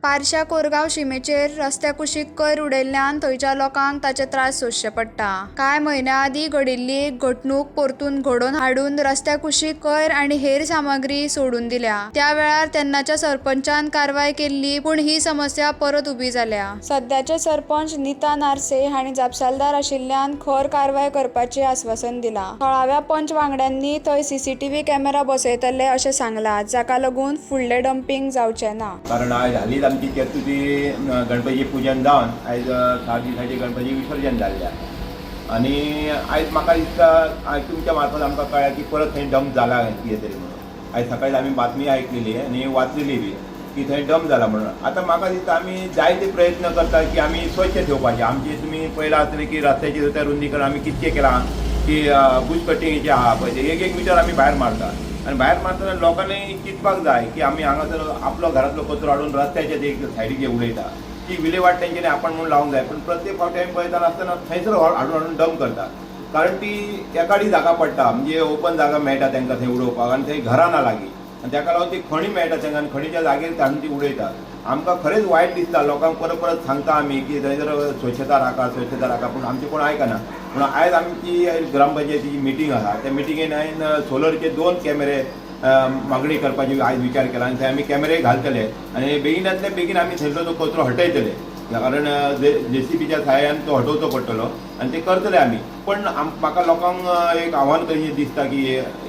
पारशा कोरगांव शिमेचेर रस्त्या कुशीक कोयर उडयल्ल्यान थंयच्या लोकांक ताचे त्रास सोंसचे पडटा। कांय म्हयन्या आदीं घडिल्ली एक घडणूक परतून घडोवन हाडून रस्त्या कुशीक कोयर आनी हेर सामग्री सोडून दिल्या। त्या वेळार तेन्नाच्या सरपंचान कारवाय केल्ली, पूण ही समस्या परत उबी जाल्या। सद्याचे सरपंच नीता नार्से हांणी जापसालदार आशिल्ल्यान खर कारवाय करपाचें आश्वासन दिलां। थळाव्या पंच वांगड्यांनी थंय सीसीटीव्ही कॅमेरा बसयतले अशें सांगलां, जाका लागून फुडलें डंपिंग जावचें ना। कारण आज हालींच आमची चतुर्थी गणपती पुजन जावन आयज 7 दिसांचें गणपती विसर्जन जाल्लें आसा आनी आयज म्हाका दिसता आयज तुमच्या मार्फत आमकां कळ्ळें की परत थंय डंप जाला कितें तरी म्हणून। आयज सकाळीं आमी बातमी आयकलेली आनी वाचलेली बी की थंय डंप जाला म्हणून। आतां म्हाका दिसता आमी जायते प्रयत्न करता की आमी स्वच्छ ठेवपाचें। आमची तुमी पळयलां आसतलें की रस्त्याची सुद्दां रुंदीकरण आमी कितकें केलां की बुश कटिंग जे आहा पळय ते 1-1 मिटर आमी भायर मारता आनी भायर मारतना लोकांनी चिंतपाक जाय की आमी हांगासर आपलो घरांतलो कचरो हाडून रस्त्याचे एक सायडीक उडयता, ती विलेवाट तेंच्यांनी आपण म्हणून लावंक जाय। पूण प्रत्येक फावटी आमी पळयतना आसतना थंयसर हाडून डंप करता, कारण ती एकाडी जागा पडटा, म्हणजे ओपन जागा मेळटा तांकां थंय उडोवपाक आनी थंय घरां ना लागीं आनी ताका लागून ती खणी मेळटा तांकां आनी खणीच्या जागेर हाडून ती उडयता। आमकां खरेंच वायट दिसता, लोकांक परत परत सांगता आमी की थंयसर स्वच्छता राखा, पूण आमचें कोण आयकना। पूण आयज आमची ग्रामपंचायतीची मिटींग आसा, त्या मिटिंगेन हांवें सोलरचे 2 कॅमेरे मागणी करपाची आयज विचार केला आनी थंय आमी कॅमेरे घालतले आनी बेगिनांतले बेगीन आमी थंयसर तो कचरो हटयतले, कारण JCBच्या सहाय्यान तो हटोवचो पडटलो आनी ते करतले आमी। पण म्हाका लोकांक एक आव्हान कशें दिसता की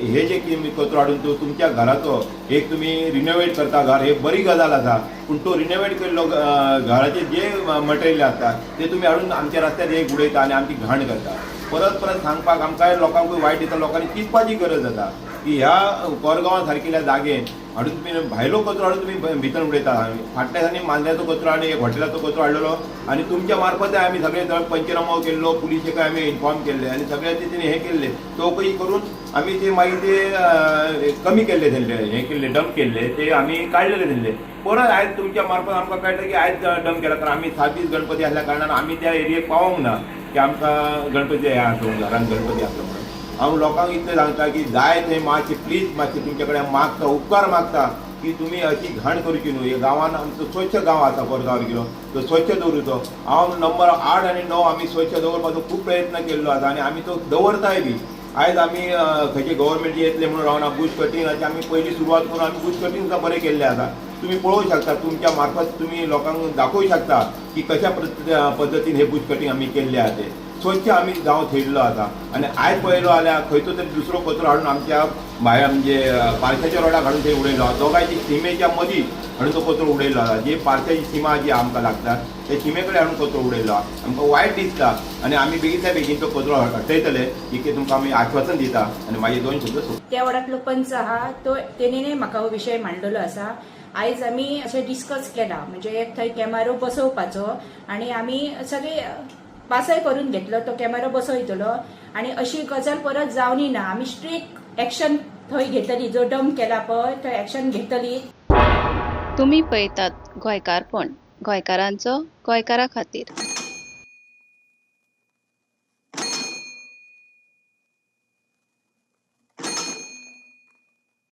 हे जे कचरो हाडून तो तुमच्या घराचो एक तुमी रिनोवेट करता घर, हे बरी गजाल आसा, पूण तो रिनोवेट केल्लो घराचे जे मटेरियल आसता ते तुमी हाडून आमच्या रस्त्यार एक उडयता आनी आमची घाण करता। परत परत सांगपाक आमकां लोकांकूय वायट दिता, लोकांनी चिंतपाची गरज आसा की ह्या कोरगांवा सारकिल्ल्या जागेन हाडून तुमी भायलो कचरो हाडून तुमी भितर उडयता। फाटल्या दिसांनी मांद्याचो कचरो आनी एक हॉटेलाचो कचरो हाडलेलो आनी तुमच्या मार्फत आमी सगळे पंचनामो केल्लो, पुलिशेक आमी इन्फॉर्म केल्ले आनी सगळ्यांचे तेणी हे केल्ले, चवकशी करून आमी ते मागीर ते कमी केल्ले तेंचे हे केल्ले डंप केल्ले ते आमी काडलेले तेंचे। परत आयज तुमच्या मार्फत आमकां कळटा की आयज डंप केला, कारण आमी 7 दीस गणपती आसल्या कारणान आमी त्या एरियेक पावोंक ना की आमकां गणपती हे आसलो घरान गणपती आसलो म्हणून। हांव लोकांक इतलें सांगता की जाय थंय मातशें प्लीज मातशें तुमचे कडेन मागता, उपकार मागता की तुमी अशी घाण करची न्हू। हे गांवान आमचो स्वच्छ गांव आसा कोरगांव गेलो तो स्वच्छ दवरूचो। हांव नंबर 8 आनी 9 आमी स्वच्छ दवरपाचो खूब प्रयत्न केल्लो आसा आनी आमी तो दवरताय बी। आयज आमी खंयचे गव्हर्मेंट येतले म्हणून रावना, बुश कटिंगाची आमी पयलीं सुरवात करून आमी बुश कटिंग सुद्दां बरें केल्लें आसा। तुम्ही पळोवंक शकता, तुमच्या मार्फत तुम्ही लोकांक दाखोवंक शकता की कशा पद्दतीन हे बुश कटिंग आमी केल्लें आसा ते स्वच्छ आमी गांव थेयल्लो आसा। आनी आयज पळयलो जाल्यार खंयचो तरी दुसरो कचरो हाडून आमच्या भायर म्हणजे पारशाच्या रोडाक हाडून थंय उडयलो, दोगांयची शिमेच्या मदीं हाडून तो कचरो उडयलो आसा। जी पारशाची सीमा जी आमकां लागता ते शिमे कडेन हाडून कचरो उडयलो आसा। आमकां वायट दिसता आनी आमी बेगिनच्या बेगीन तो कचरो हटयतले ही तुमकां आमी आश्वासन दिता। आनी म्हाजे 2 शब्द त्या वाड्यातलो पंच आहा तो तेणेनय म्हाका हो विशय मांडलेलो आसा। आयज आमी अशें डिस्कस केला, म्हणजे एक थंय कॅमेरो बसोवपाचो आनी आमी सगळे पासय करून घेतलो, तो कॅमेरो बसयतलो आनी अशी गजाल परत जावनी ना। आमी स्ट्रिक्ट एक्शन थंय घेतली, जो डंप केला पळय थंय एक्शन घेतली। तुम्ही पळयतात गोंयकारपण, गोंयकारांचो गोंयकारा खातीर।